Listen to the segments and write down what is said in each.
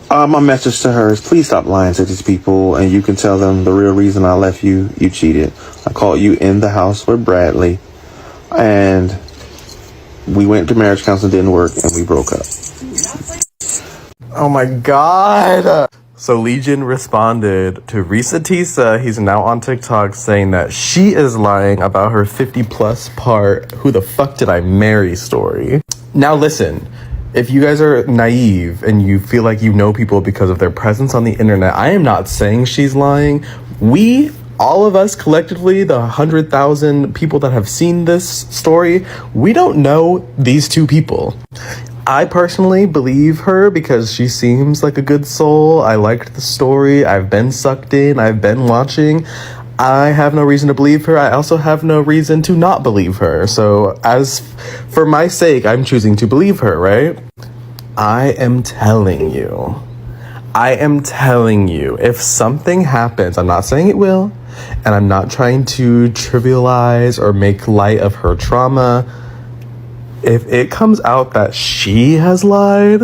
My message to her is please stop lying to these people, and you can tell them the real reason I left you. You cheated. I caught you in the house with Bradley, and we went to marriage counseling, didn't work, and we broke up. Oh my god. So Legion responded to Reesa Tessa. He's now on TikTok saying that she is lying about her 50 plus part "who the fuck did I marry" story. Now listen, if you guys are naive and you feel like you know people because of their presence on the internet, I am not saying she's lying. All of us collectively, the 100,000 people that have seen this story, we don't know these two people. I personally believe her because she seems like a good soul. I liked the story. I've been sucked in. I've been watching. I have no reason to believe her. I also have no reason to not believe her. So as for my sake, I'm choosing to believe her, right? I am telling you, if something happens, I'm not saying it will, and I'm not trying to trivialize or make light of her trauma. If it comes out that she has lied,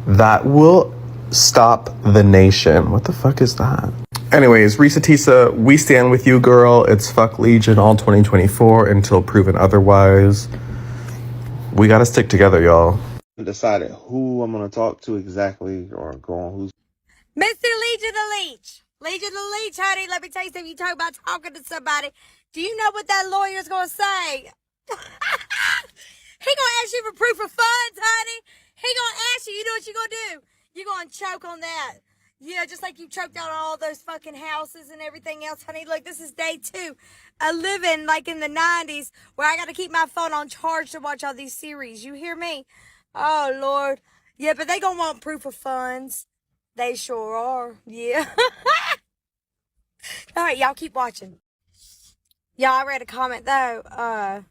that will stop the nation. What the fuck is that? Anyways, Reesa Tessa, we stand with you, girl. It's fuck Legion all 2024 until proven otherwise. We gotta stick together, y'all. Decided who I'm gonna talk to exactly, or go on who's. Mr. Legion the Leech. Legion the Leech, honey. Let me tell you something. You talk about talking to somebody. Do you know what that lawyer's gonna say? He gonna ask you for proof of funds, honey. He gonna ask you. You know what you gonna do? You gonna choke on that. Yeah, just like you choked on all those fucking houses and everything else, honey. Look, this is day 2 of living like in the 90s where I gotta keep my phone on charge to watch all these series. You hear me? Oh, Lord. Yeah, but they gonna want proof of funds. They sure are. Yeah. All right, y'all keep watching. Y'all, I read a comment, though,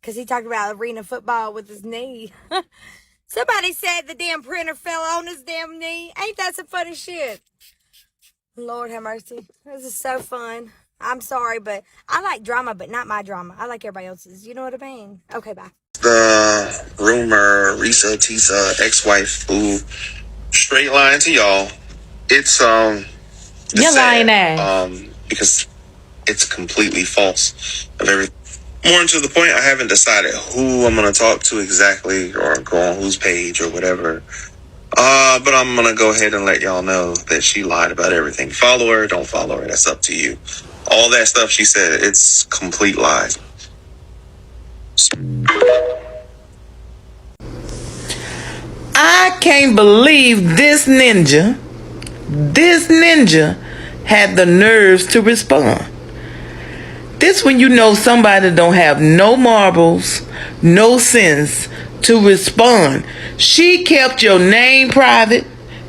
because he talked about arena football with his knee. Somebody said the damn printer fell on his damn knee. Ain't that some funny shit? Lord have mercy. This is so fun. I'm sorry, but I like drama, but not my drama. I like everybody else's. You know what I mean? Okay, bye. The rumor, Reesa Tessa, ex-wife, who straight lying to y'all. It's You're lying ass. Because it's completely false of everything. More and to the point, I haven't decided who I'm gonna talk to exactly, or go on whose page or whatever. But I'm gonna go ahead and let y'all know that she lied about everything. Follow her, don't follow her, that's up to you. All that stuff she said, it's complete lies. I can't believe this ninja had the nerves to respond. This when you know somebody don't have no marbles, no sense to respond. She kept your name private.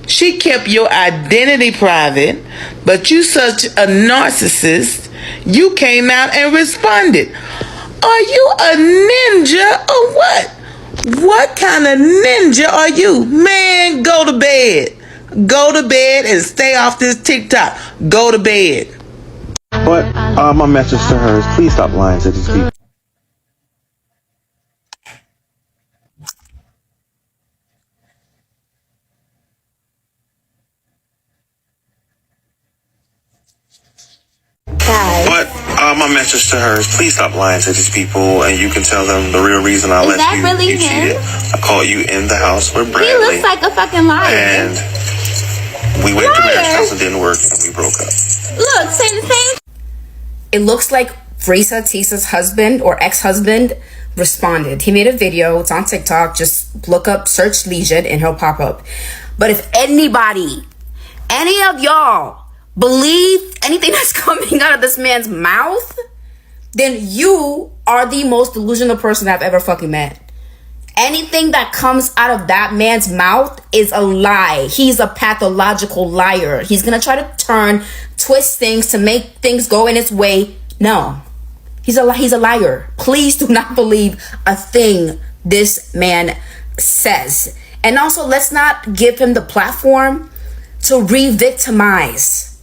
She kept your identity private. But you such a narcissist, you came out and responded. Are you a ninja or what? What kind of ninja are you? Man, go to bed. Go to bed and stay off this TikTok. Go to bed. But my message to her is please stop lying to these people. But my message to her is please stop lying to these people, and you can tell them the real reason I left you. Really you cheated. I caught you in the house with Bradley. He looks like a fucking liar. And we went to marriage counseling, didn't work, and we broke up. Look, saying the same. It looks like Reesa Tessa's husband or ex-husband responded. He made a video. It's on TikTok. Just look up, search Legion, and he'll pop up. But if anybody, any of y'all believe anything that's coming out of this man's mouth, then you are the most delusional person I've ever fucking met. Anything that comes out of that man's mouth is a lie. He's a pathological liar. He's gonna try to twist things to make things go in its way. No, he's a liar. Please do not believe a thing this man says. And also, let's not give him the platform to re-victimize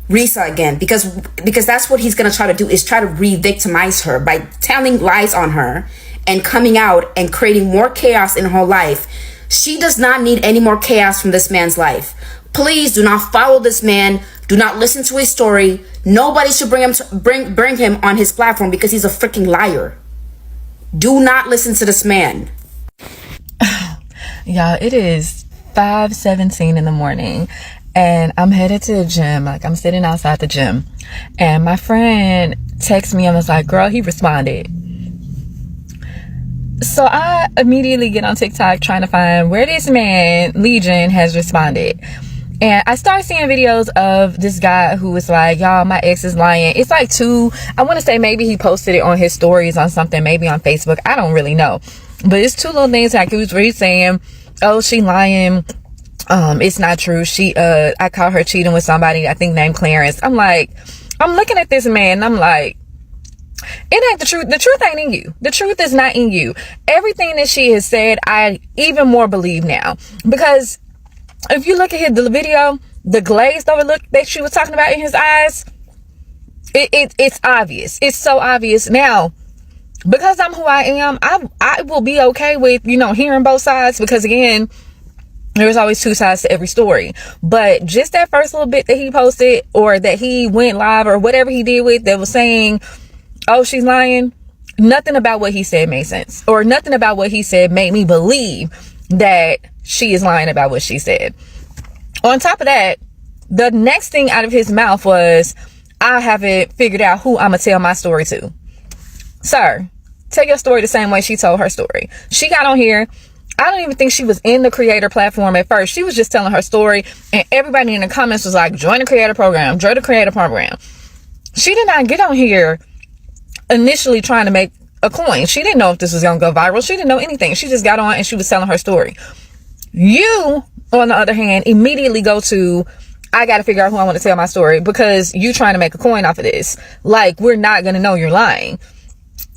Reesa again, because that's what he's gonna try to do, is try to re-victimize her by telling lies on her and coming out and creating more chaos in her life She does not need any more chaos from this man's life. Please do not follow this man. Do not listen to his story. Nobody should bring him on his platform because he's a freaking liar. Do not listen to this man. Y'all, it is 5:17 in the morning and I'm headed to the gym. Like, I'm sitting outside the gym and my friend texted me and was like, girl, he responded. So I immediately get on TikTok trying to find where this man, Legion, has responded. And I started seeing videos of this guy who was like, y'all, my ex is lying. It's like I want to say maybe he posted it on his stories on something, maybe on Facebook. I don't really know. But it's two little things like where he's saying, oh, she lying. It's not true. I caught her cheating with somebody, I think named Clarence. I'm looking at this man and I'm like, it ain't the truth. The truth ain't in you. The truth is not in you. Everything that she has said, I even more believe now. Because if you look at the video, the glazed over look that she was talking about in his eyes, it's obvious. It's so obvious. Now, because I'm who I am, I will be okay with, hearing both sides, because again, there's always two sides to every story. But just that first little bit that he posted, or that he went live, or whatever he did with, that was saying, oh, she's lying. Nothing about what he said made sense, or nothing about what he said made me believe that she is lying about what she said. On top of that, the next thing out of his mouth was, I haven't figured out who I'm gonna tell my story to. Sir, tell your story the same way she told her story. She got on here. I don't even think she was in the creator platform at first. She was just telling her story, and everybody in the comments was like, join the creator program, join the creator program. She did not get on here initially trying to make a coin. She didn't know if this was gonna go viral. She didn't know anything. She just got on and she was telling her story. You, on the other hand, immediately go to, I gotta figure out who I want to tell my story, because you trying to make a coin off of this. Like, we're not gonna know you're lying.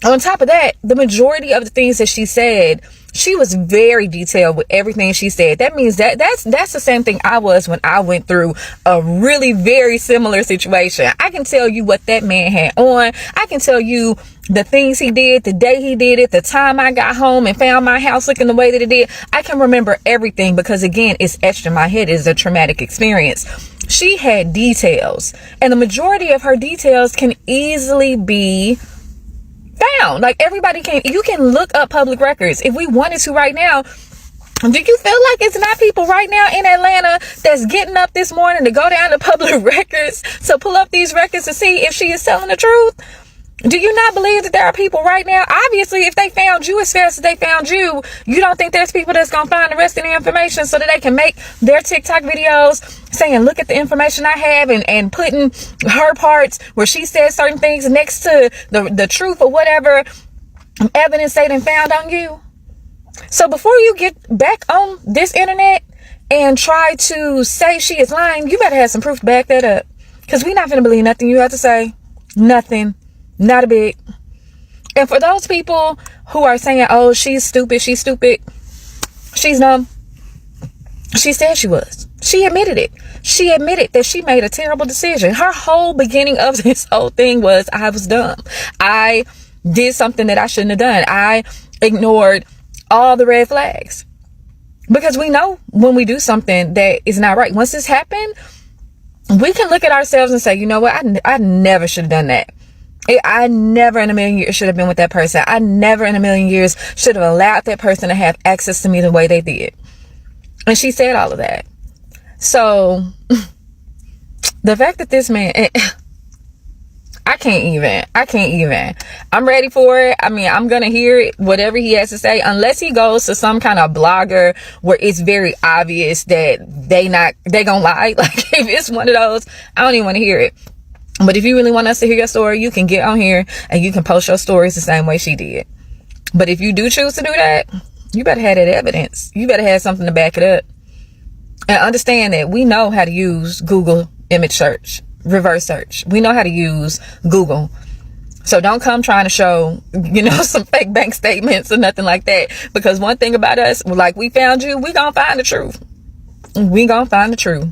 On top of that, the majority of the things that she said, she was very detailed with everything she said. That means that's the same thing I was when I went through a really very similar situation. I can tell you what that man had on. I can tell you the things he did, the day he did it, the time I got home and found my house looking the way that it did. I can remember everything because, again, it's etched in my head. It's a traumatic experience. She had details, and the majority of her details can easily be found. Like, you can look up public records if we wanted to right now. Do you feel like it's not people right now in Atlanta that's getting up this morning to go down to public records to pull up these records to see if she is telling the truth? Do you not believe that there are people right now? Obviously, if they found you as fast as they found you, you don't think there's people that's going to find the rest of the information so that they can make their TikTok videos saying, look at the information I have, and putting her parts where she said certain things next to the truth or whatever evidence they done found on you. So before you get back on this internet and try to say she is lying, you better have some proof to back that up. Because we're not going to believe nothing you have to say. Nothing. Not a bit. And for those people who are saying, oh, she's stupid, she's dumb, she said she was. She admitted it. She admitted that she made a terrible decision. Her whole beginning of this whole thing was, I was dumb. I did something that I shouldn't have done. I ignored all the red flags. Because we know when we do something that is not right. Once this happened, we can look at ourselves and say, you know what, I never should have done that. I never in a million years should have been with that person. I never in a million years should have allowed that person to have access to me the way they did. And she said all of that. So the fact that this man, I can't even. I'm ready for it. I mean, I'm going to hear it, whatever he has to say, unless he goes to some kind of blogger where it's very obvious that they gonna lie. Like, if it's one of those, I don't even want to hear it. But if you really want us to hear your story, you can get on here and you can post your stories the same way she did. But if you do choose to do that, you better have that evidence. You better have something to back it up. And understand that we know how to use Google image search, reverse search. We know how to use Google. So don't come trying to show, some fake bank statements or nothing like that. Because one thing about us, like, we found you, we gonna find the truth. We gonna find the truth.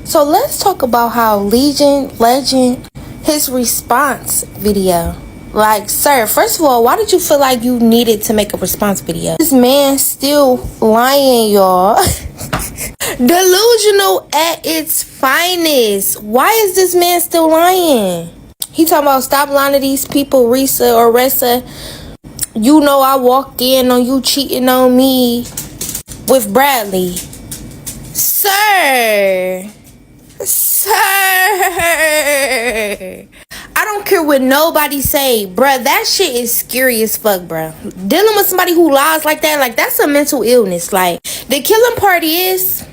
So let's talk about how Legend, his response video. Like, sir, first of all, why did you feel like you needed to make a response video? This man still lying, y'all. Delusional at its finest. Why is this man still lying? He talking about stop lying to these people, Reesa or Ressa. You know I walked in on you cheating on me with Bradley. Sir. I don't care what nobody say, bruh. That shit is scary as fuck, bruh. Dealing with somebody who lies like that, like, that's a mental illness. Like, the killing part is,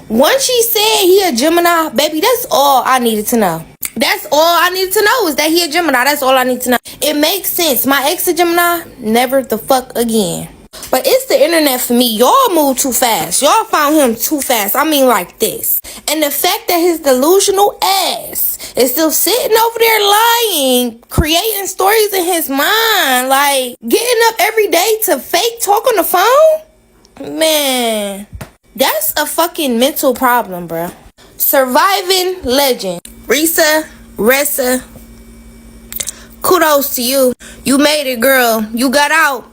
once she said he a Gemini, baby, that's all I needed to know. That's all I needed to know is that he a Gemini. That's all I need to know. It makes sense. My ex a Gemini, never the fuck again. But it's the internet for me. Y'all move too fast. Y'all found him too fast. I mean, like this. And the fact that his delusional ass is still sitting over there lying, creating stories in his mind, like getting up every day to fake talk on the phone, man, that's a fucking mental problem, bruh. Surviving legend. Reesa, Ressa, kudos to you. You made it, girl. You got out.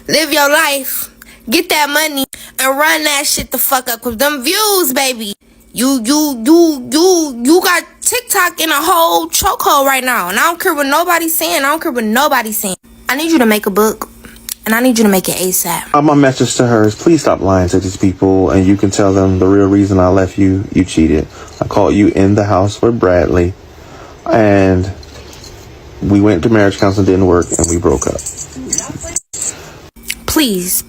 Live your life. Get that money and run that shit the fuck up. Cause them views, baby. You got TikTok in a whole chokehold right now. And I don't care what nobody's saying. I need you to make a book. And I need you to make it ASAP. My message to her is please stop lying to these people, and you can tell them the real reason I left you. You cheated. I caught you in the house with Bradley, and we went to marriage counseling, didn't work, and we broke up. Please,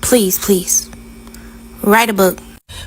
write a book.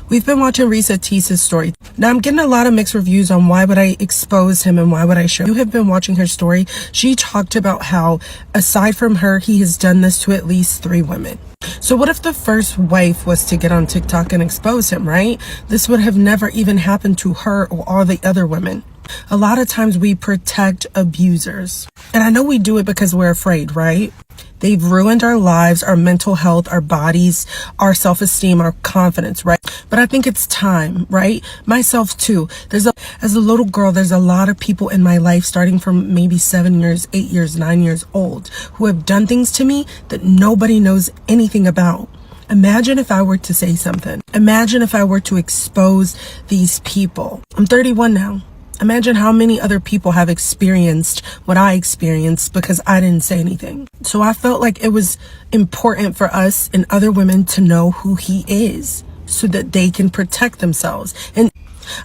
We've been watching Reesa Tessa'S story. Now I'm getting a lot of mixed reviews on why would I expose him and why would I show. You have been watching her story. She talked about how aside from her, he has done this to at least 3 women. So what if the first wife was to get on TikTok and expose him, right? This would have never even happened to her or all the other women. A lot of times we protect abusers. And I know we do it because we're afraid, right? They've ruined our lives, our mental health, our bodies, our self-esteem, our confidence, right? But I think it's time, right? Myself too. As a little girl, there's a lot of people in my life starting from maybe 7 years, 8 years, 9 years old who have done things to me that nobody knows anything about. Imagine if I were to say something. Imagine if I were to expose these people. I'm 31 now. Imagine how many other people have experienced what I experienced because I didn't say anything. So I felt like it was important for us and other women to know who he is so that they can protect themselves. And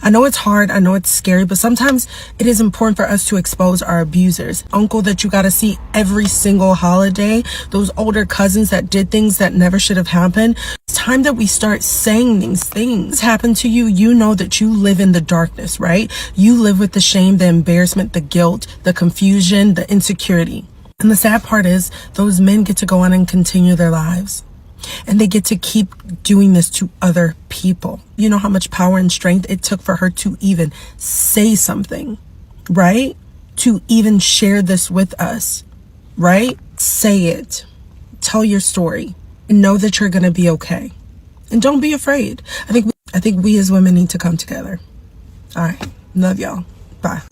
I know it's hard, I know it's scary, but sometimes it is important for us to expose our abusers. Uncle that you gotta see every single holiday, those older cousins that did things that never should have happened. It's time that we start saying these things happen to you. You know that you live in the darkness, right? You live with the shame, the embarrassment, the guilt, the confusion, the insecurity. And the sad part is those men get to go on and continue their lives. And they get to keep doing this to other people. You know how much power and strength it took for her to even say something, right? To even share this with us, right? Say it. Tell your story. And know that you're going to be okay. And don't be afraid. I think we as women need to come together. All right. Love y'all. Bye.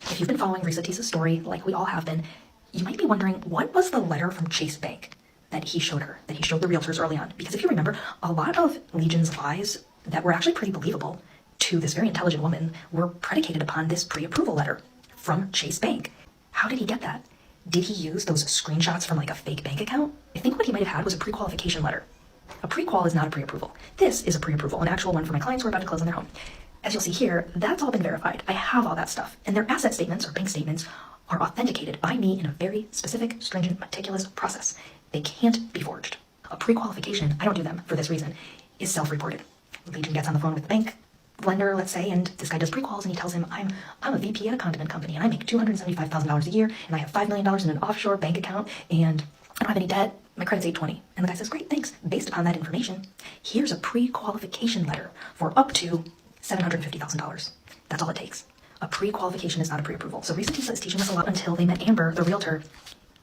If you've been following Reesa Tessa'S story, like we all have been, you might be wondering, what was the letter from Chase Bank that he showed her, that he showed the realtors early on? Because if you remember, a lot of Legion's lies that were actually pretty believable to this very intelligent woman were predicated upon this pre-approval letter from Chase Bank. How did he get that? Did he use those screenshots from like a fake bank account? I think what he might have had was a pre-qualification letter. A pre-qual is not a pre-approval. This is a pre-approval, an actual one for my clients who are about to close on their home. As you'll see here, that's all been verified. I have all that stuff. And their asset statements or bank statements are authenticated by me in a very specific, stringent, meticulous process. They can't be forged. A pre-qualification, I don't do them for this reason, is self-reported. Legion gets on the phone with the bank lender, let's say, and this guy does pre-quals and he tells him, I'm a VP at a condiment company and I make $275,000 a year and I have $5 million in an offshore bank account and I don't have any debt. My credit's 820. And the guy says, great, thanks. Based upon that information, here's a pre-qualification letter for up to $750,000. That's all it takes. A pre-qualification is not a pre-approval. So Reesa Tessa is teaching us a lot. Until they met Amber, the realtor,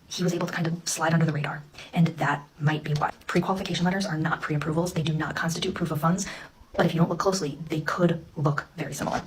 he was able to kind of slide under the radar. And that might be why. Pre-qualification letters are not pre-approvals. They do not constitute proof of funds. But if you don't look closely, they could look very similar.